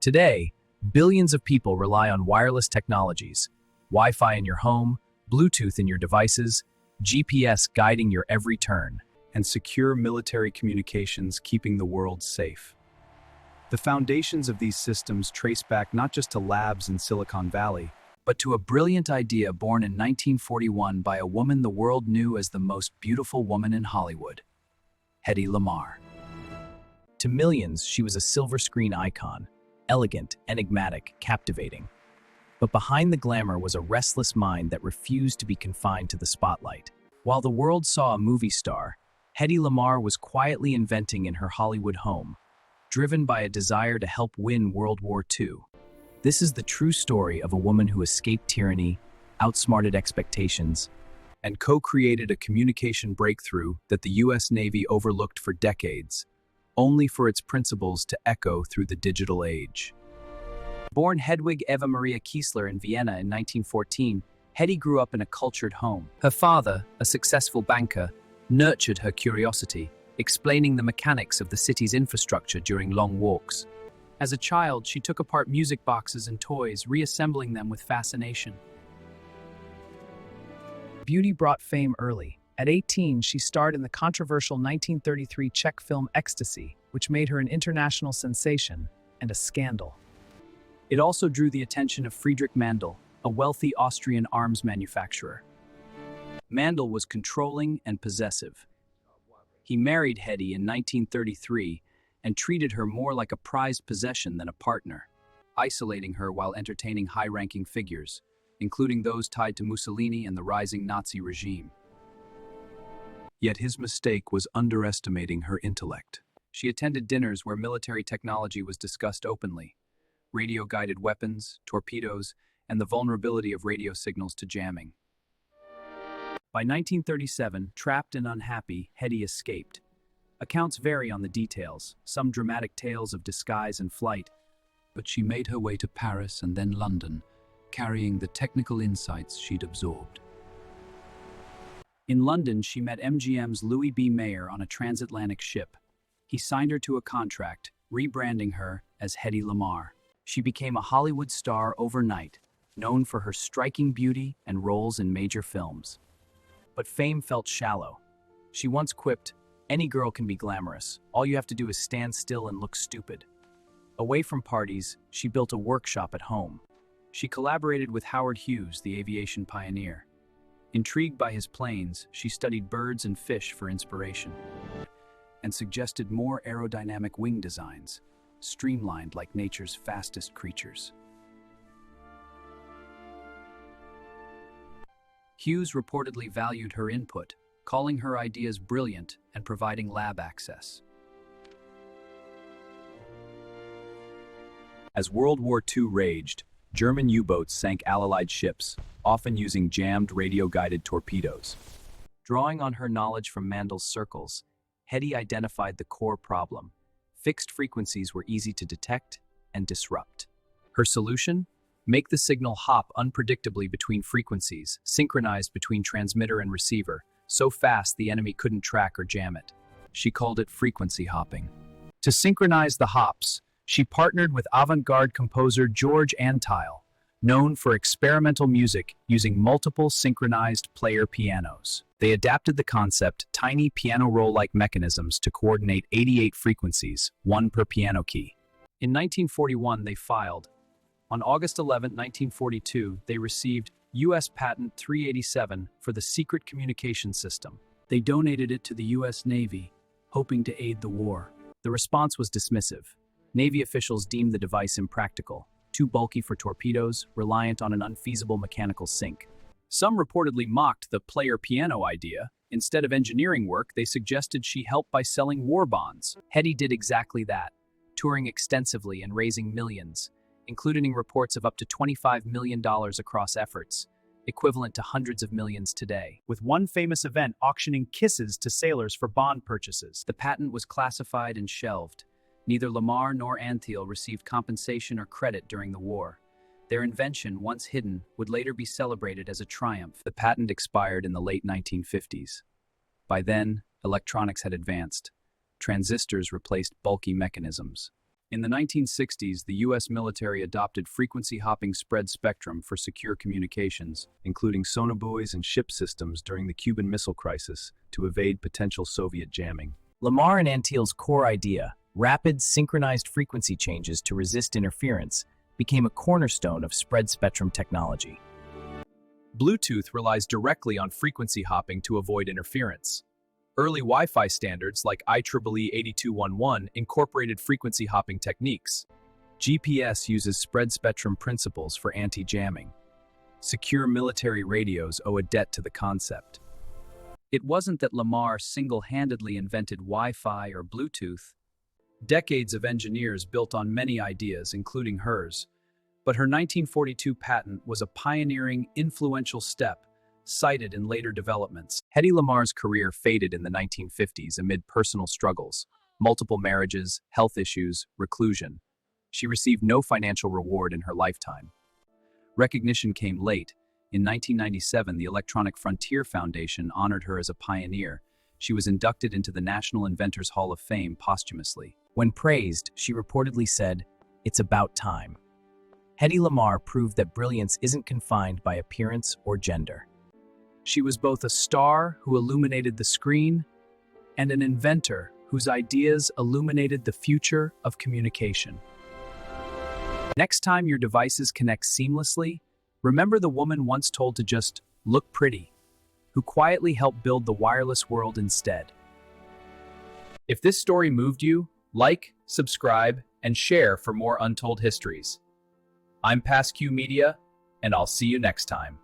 Today, billions of people rely on wireless technologies, Wi-Fi in your home, Bluetooth in your devices, GPS guiding your every turn, and secure military communications keeping the world safe. The foundations of these systems trace back not just to labs in Silicon Valley, but to a brilliant idea born in 1941 by a woman the world knew as the most beautiful woman in Hollywood, Hedy Lamarr. To millions, she was a silver screen icon, elegant, enigmatic, captivating. But behind the glamour was a restless mind that refused to be confined to the spotlight. While the world saw a movie star, Hedy Lamarr was quietly inventing in her Hollywood home, driven by a desire to help win World War II. This is the true story of a woman who escaped tyranny, outsmarted expectations, and co-created a communication breakthrough that the US Navy overlooked for decades, only for its principles to echo through the digital age. Born Hedwig Eva Maria Kiesler in Vienna in 1914, Hedy grew up in a cultured home. Her father, a successful banker, nurtured her curiosity, explaining the mechanics of the city's infrastructure during long walks. As a child, she took apart music boxes and toys, reassembling them with fascination. Beauty brought fame early. At 18, she starred in the controversial 1933 Czech film Ecstasy, which made her an international sensation and a scandal. It also drew the attention of Friedrich Mandl, a wealthy Austrian arms manufacturer. Mandl was controlling and possessive. He married Hedy in 1933 and treated her more like a prized possession than a partner, isolating her while entertaining high-ranking figures, including those tied to Mussolini and the rising Nazi regime. Yet his mistake was underestimating her intellect. She attended dinners where military technology was discussed openly: radio-guided weapons, torpedoes, and the vulnerability of radio signals to jamming. By 1937, trapped and unhappy, Hedy escaped. Accounts vary on the details, some dramatic tales of disguise and flight, but she made her way to Paris and then London, carrying the technical insights she'd absorbed. In London, she met MGM's Louis B. Mayer on a transatlantic ship. He signed her to a contract, rebranding her as Hedy Lamarr. She became a Hollywood star overnight, known for her striking beauty and roles in major films. But fame felt shallow. She once quipped, "Any girl can be glamorous. All you have to do is stand still and look stupid." Away from parties, she built a workshop at home. She collaborated with Howard Hughes, the aviation pioneer. Intrigued by his planes, she studied birds and fish for inspiration, and suggested more aerodynamic wing designs, streamlined like nature's fastest creatures. Hughes reportedly valued her input, calling her ideas brilliant and providing lab access. As World War II raged, German U-boats sank Allied ships, often using jammed radio-guided torpedoes. Drawing on her knowledge from Mandl's circles, Hedy identified the core problem. Fixed frequencies were easy to detect and disrupt. Her solution? Make the signal hop unpredictably between frequencies, synchronized between transmitter and receiver, so fast the enemy couldn't track or jam it. She called it frequency hopping. To synchronize the hops, she partnered with avant-garde composer George Antheil, known for experimental music using multiple synchronized player pianos. They adapted the concept, tiny piano roll-like mechanisms to coordinate 88 frequencies, one per piano key. In 1941, they filed. On August 11, 1942, they received U.S. Patent 387 for the secret communication system. They donated it to the U.S. Navy, hoping to aid the war. The response was dismissive. Navy officials deemed the device impractical, too bulky for torpedoes, reliant on an unfeasible mechanical sync. Some reportedly mocked the player piano idea. Instead of engineering work, they suggested she help by selling war bonds. Hedy did exactly that, touring extensively and raising millions, including reports of up to $25 million across efforts, equivalent to hundreds of millions today, with one famous event auctioning kisses to sailors for bond purchases. The patent was classified and shelved. Neither Lamarr nor Antheil received compensation or credit during the war. Their invention, once hidden, would later be celebrated as a triumph. The patent expired in the late 1950s. By then, electronics had advanced. Transistors replaced bulky mechanisms. In the 1960s, the U.S. military adopted frequency-hopping spread spectrum for secure communications, including sonobuoys and ship systems during the Cuban Missile Crisis, to evade potential Soviet jamming. Lamarr and Antheil's core idea, rapid, synchronized frequency changes to resist interference, became a cornerstone of spread spectrum technology. Bluetooth relies directly on frequency hopping to avoid interference. Early Wi-Fi standards like IEEE 8211 incorporated frequency hopping techniques. GPS uses spread spectrum principles for anti-jamming. Secure military radios owe a debt to the concept. It wasn't that Lamarr single-handedly invented Wi-Fi or Bluetooth. Decades of engineers built on many ideas, including hers. But her 1942 patent was a pioneering, influential step, cited in later developments. Hedy Lamarr's career faded in the 1950s amid personal struggles, multiple marriages, health issues, reclusion. She received no financial reward in her lifetime. Recognition came late. In 1997, the Electronic Frontier Foundation honored her as a pioneer. She was inducted into the National Inventors Hall of Fame posthumously. When praised, she reportedly said, "It's about time." Hedy Lamarr proved that brilliance isn't confined by appearance or gender. She was both a star who illuminated the screen and an inventor whose ideas illuminated the future of communication. Next time your devices connect seamlessly, remember the woman once told to just look pretty, who quietly helped build the wireless world instead. If this story moved you, like, subscribe, and share for more untold histories. I'm PasQ Media, and I'll see you next time.